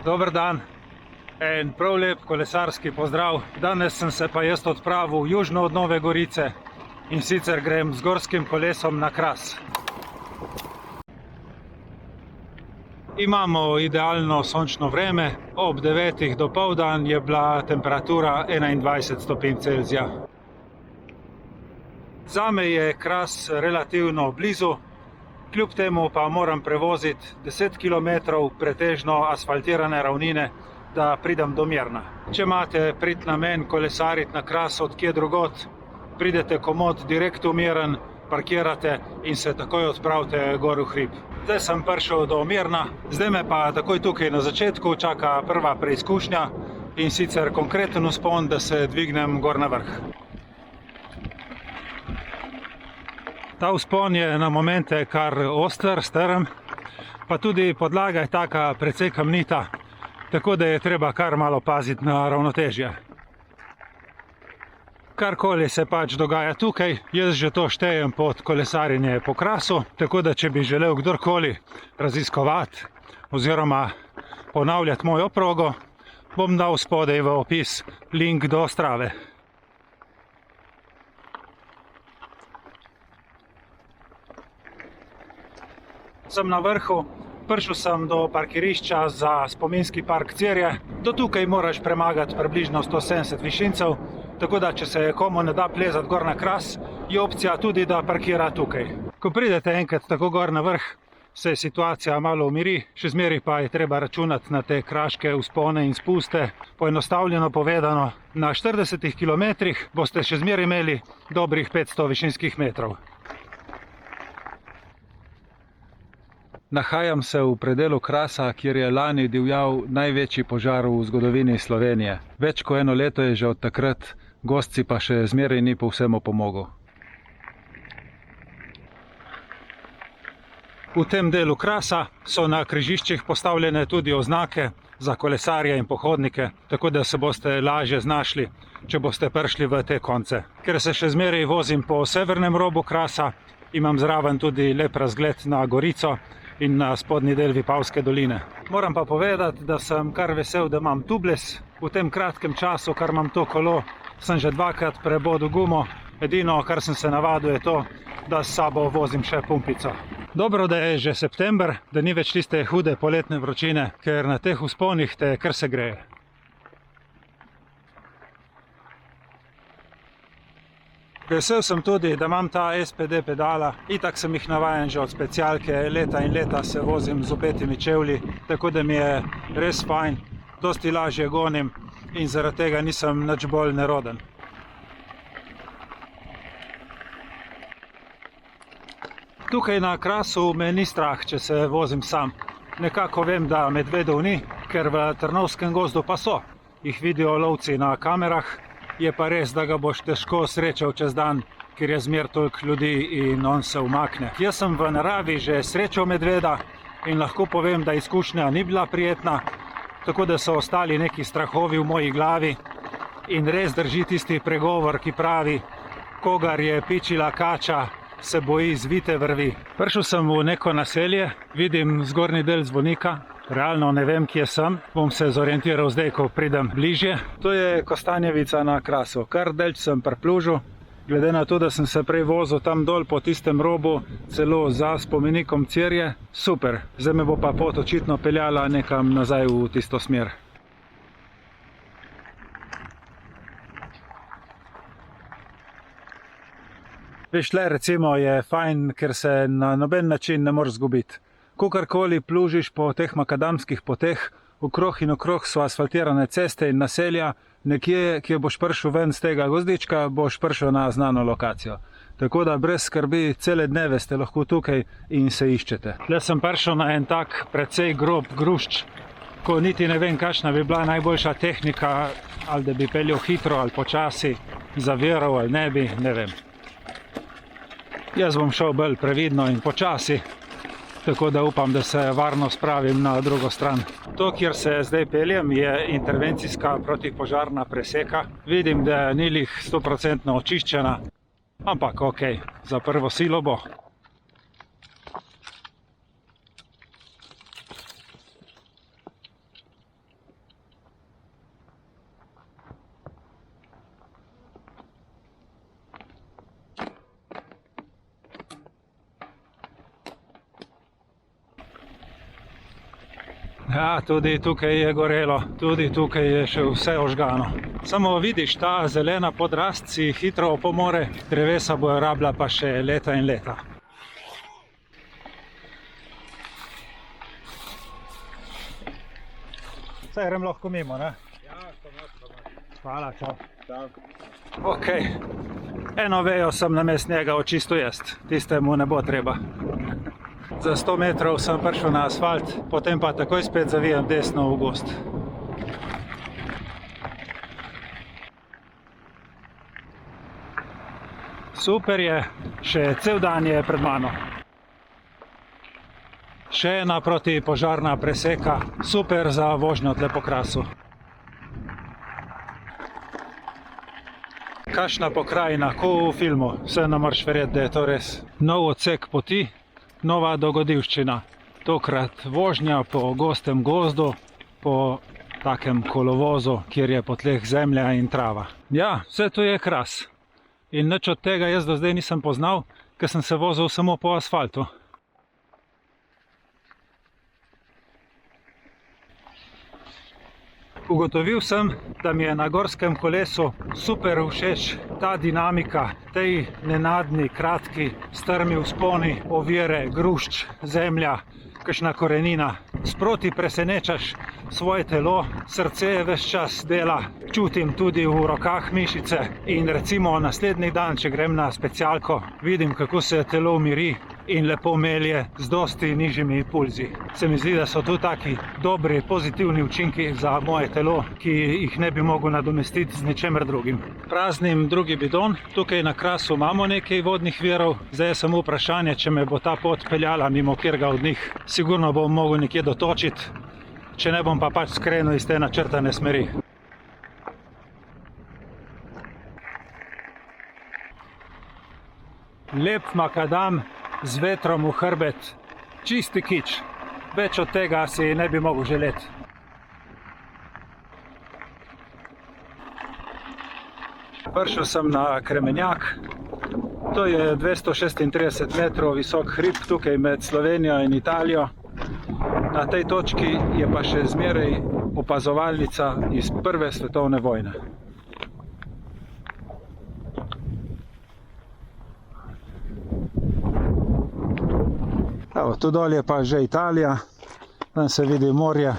Dober dan, en prav lep kolesarski pozdrav. Danes sem se pa jaz odpravil južno od Nove Gorice in sicer grem z gorskim kolesom na Kras. Imamo idealno sončno vreme, ob 9. dopoldan je bila temperatura 21 stopinj Celzija. Zame je Kras relativno blizu, kljub temu pa moram prevoziti 10 km pretežno asfaltirane ravnine, da pridem do Mirna. Če imate prid namen kolesariti na Kras od kje drugot, pridete komot direkt v Miren, parkirate in se takoj odpravite gor v hrib. Zdaj sem prišel do Mirna, zdaj me pa takoj tukaj na začetku čaka prva preizkušnja in sicer konkreten vzpon, da se dvignem gor na vrh. Ta vzpon je na momente kar oster, strm, pa tudi podlaga je taka precej kamnita, tako da je treba kar malo paziti na ravnotežje. Karkoli se pač dogaja tukaj, jaz že to štejem pod kolesarjenje po Krasu, tako da če bi želel kdorkoli raziskovati oziroma ponavljati mojo progo, bom dal spodaj v opis link do Strave. Sem na vrhu, prišel sem do parkirišča za spominski park Cerje. Do tukaj moraš premagati približno 170 višincev, tako da če se komu ne da plezati gor na Kras, je opcija tudi, da parkira tukaj. Ko pridete enkrat tako gor na vrh, se situacija malo umiri, še zmeraj pa je treba računati na te kraške vzpone in spuste. Poenostavljeno povedano, na 40 km boste še zmeraj imeli dobrih 500 višinskih metrov. Nahajam se v predelu Krasa, kjer je lani divjal največji požar v zgodovini Slovenije. Več kot eno leto je že od takrat, gostci pa še zmeraj ni povsem opomogel. V tem delu Krasa so na križiščih postavljene tudi oznake za kolesarje in pohodnike, tako da se boste lažje znašli, če boste prišli v te konce. Ker se še zmeraj vozim po severnem robu Krasa, imam zraven tudi lep razgled na Gorico in na spodnji del Vipavske doline. Moram pa povedati, da sem kar vesel, da imam tubeless. V tem kratkem času, kar imam to kolo, sem že dvakrat prebodel gumo. Edino, kar sem se navadil, je to, da s sabo vozim še pumpico. Dobro, da je že september, da ni več tiste hude poletne vročine, ker na teh vzponih te kar se greje. Vesel sem tudi, da imam ta SPD pedala. Itak sem jih navajen že od specialke, leta in leta se vozim z opetimi čevlji, tako da mi je res fajn, dosti lažje gonim in zaradi tega nisem nič bolj neroden. Tukaj na Krasu me ni strah, če se vozim sam. Nekako vem, da medvedov ni, ker v Trnovskem gozdu pa so. Jih vidijo lovci na kamerah. Je pa res, da ga boš težko srečal čez dan, ker je zmer toliko ljudi in on se umakne. Jaz sem v naravi že srečal medveda in lahko povem, da izkušnja ni bila prijetna, tako da so ostali neki strahovi v moji glavi in res drži tisti pregovor, ki pravi, kogar je pičila kača, se boji zvite vrvi. Prišel sem v neko naselje, vidim zgornji del zvonika. Realno ne vem, kje sem, bom se zorientiral zdaj, ko pridem bližje. To je Kostanjevica na Krasu, kar delč sem preplužil, glede na to, da sem se prej vozil tam dol po tistem robu, celo za spomenikom Cerje. Super, zdaj me bo pa pot očitno peljala nekam nazaj v tisto smer. Veš, le recimo je fajn, ker se na noben način ne moreš zgubiti. Kogarkoli plužiš po teh makadamskih poteh, okrog in okrog so asfaltirane ceste in naselja, nekje, kjer boš prišel ven z tega gozdička, boš prišel na znano lokacijo. Tako da brez skrbi, cele dneve ste lahko tukaj in se iščete. Tle sem prišel na en tak precej grob grušč, ko niti ne vem, kakšna bi bila najboljša tehnika, ali da bi peljal hitro ali počasi, zaviral ali ne bi, ne vem. Jaz bom šel bolj previdno in počasi, tako da upam, da se varno spravim na drugo stran. To, kjer se zdaj peljem, je intervencijska protipožarna preseka. Vidim, da ni lih 100% očiščena, ampak ok, za prvo silo bo. Ja, tudi tukaj je gorelo, tudi tukaj je še vse ožgano. Samo vidiš, ta zelena podrast si hitro opomore, drevesa bojo rabila pa še leta in leta. Saj grem lahko mimo, ne? Ja, pomoč. Hvala, čau. Čau. Ok, eno vejo sem namesto njega očistil jaz, tistemu ne bo treba. Za 100 metrov sem prišel na asfalt, potem pa takoj spet zavijem desno v gozd. Super je, še cel dan je pred mano. Še ena protipožarna preseka, super za vožnjo tle po krasu. Kakšna pokrajina, ko v filmu, vse ne moreš verjeti, da je to res. Nov odsek poti, nova dogodivščina. Tokrat vožnja po gostem gozdu, po takem kolovozu, kjer je po tleh zemlja in trava. Ja, vse to je kras. In nič od tega jaz do zdaj nisem poznal, ker sem se vozil samo po asfaltu. Ugotovil sem, da mi je na gorskem kolesu super všeč ta dinamika, tej nenadni, kratki, strmi vzponi, ovire, grušč, zemlja, kakšna korenina. Sproti presenečaš svoje telo, srce ves čas dela, čutim tudi v rokah mišice in recimo naslednji dan, če grem na specialko, vidim, kako se telo umiri in lepo melje z dosti nižjimi pulzi. Se mi zdi, da so tu taki dobri, pozitivni učinki za moje telo, ki jih ne bi mogel nadomestiti z ničemer drugim. Praznim drugi bidon, tukaj na krasu imamo nekaj vodnih virov, zdaj je samo vprašanje, če me bo ta pot peljala mimo kjerga od njih. Sigurno bom mogel nekje dotočiti, če ne bom pa pač skrenil iz te načrtane smeri. Lep makadam z vetrom v hrbet, čisti kič. Več od tega si ne bi mogel želeti. Prišel sem na Kremenjak. To je 236 metrov visok hrib tukaj med Slovenijo in Italijo. Na tej točki je pa še zmeraj opazovalnica iz Prve svetovne vojne. Evo, tu dol je pa že Italija, tam se vidi morje,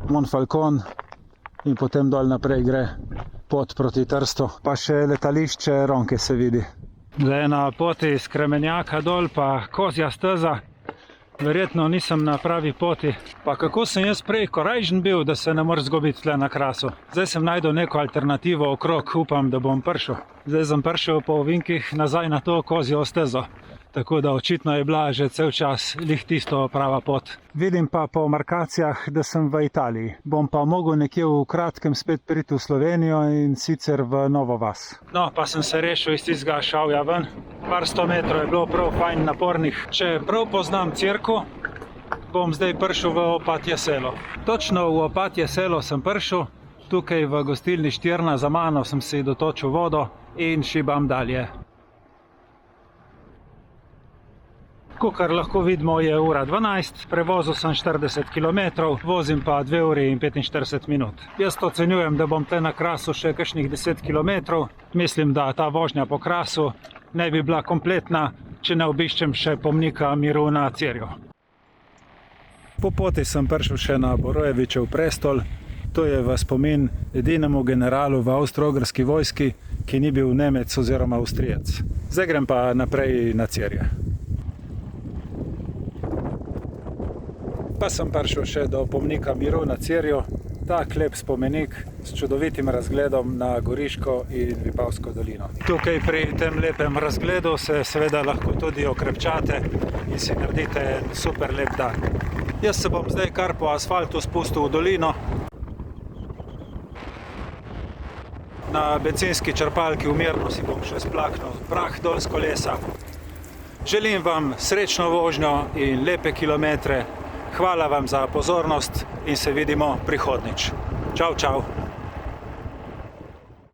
Monfalcone in potem dol naprej gre pot proti Trstu, pa še letališče Ronke se vidi. Zdaj na poti iz Kremenjaka dol pa kozja steza, verjetno nisem na pravi poti. Pa kako sem jaz prej korajžen bil, da se ne moreš zgubiti tle na krasu. Zdaj sem najdel neko alternativo okrog, upam, da bom prišel. Zdaj sem prišel po ovinkih nazaj na to kozjo stezo. Tako da očitno je bila že cel čas lih tisto prava pot. Vidim pa po markacijah, da sem v Italiji. Bom pa mogel nekje v kratkem spet priti v Slovenijo in sicer v Novo vas. No, pa sem se rešil iz tistega šavja ven. Par 100 metrov je bilo prav fajn napornih. Če prav poznam cerkev, bom zdaj prišel v Opatje selo. Točno v Opatje selo sem prišel. Tukaj v gostilni Štirna za mano sem si dotočil vodo in šibam dalje. Kakor lahko vidimo, je ura 12, prevozil sem 40 km, vozim pa 2 uri in 45 minut. Jaz ocenjujem, da bom tle na krasu še kakšnih 10 km. Mislim, da ta vožnja po krasu ne bi bila kompletna, če ne obiščem še pomnika miru na Cerju. Po poti sem prišel še na Borojevičev prestol. To je v spomin edinemu generalu v Avstro-Ogrski vojski, ki ni bil Nemec oziroma Avstrijec. Zdaj grem pa naprej na Cerje. Pa sem prišel še do pomnika miru na Cerju, tak lep spomenik s čudovitim razgledom na Goriško in Vipavsko dolino. Tukaj pri tem lepem razgledu se seveda lahko tudi okrepčate in si naredite en super lep dan. Jaz se bom zdaj kar po asfaltu spustil v dolino. Na bencinski črpalki v Mirnu si bom še splaknil prah dol z kolesa. Želim vam srečno vožnjo in lepe kilometre. Hvala vam za pozornost in se vidimo prihodnjič. Čau, čau.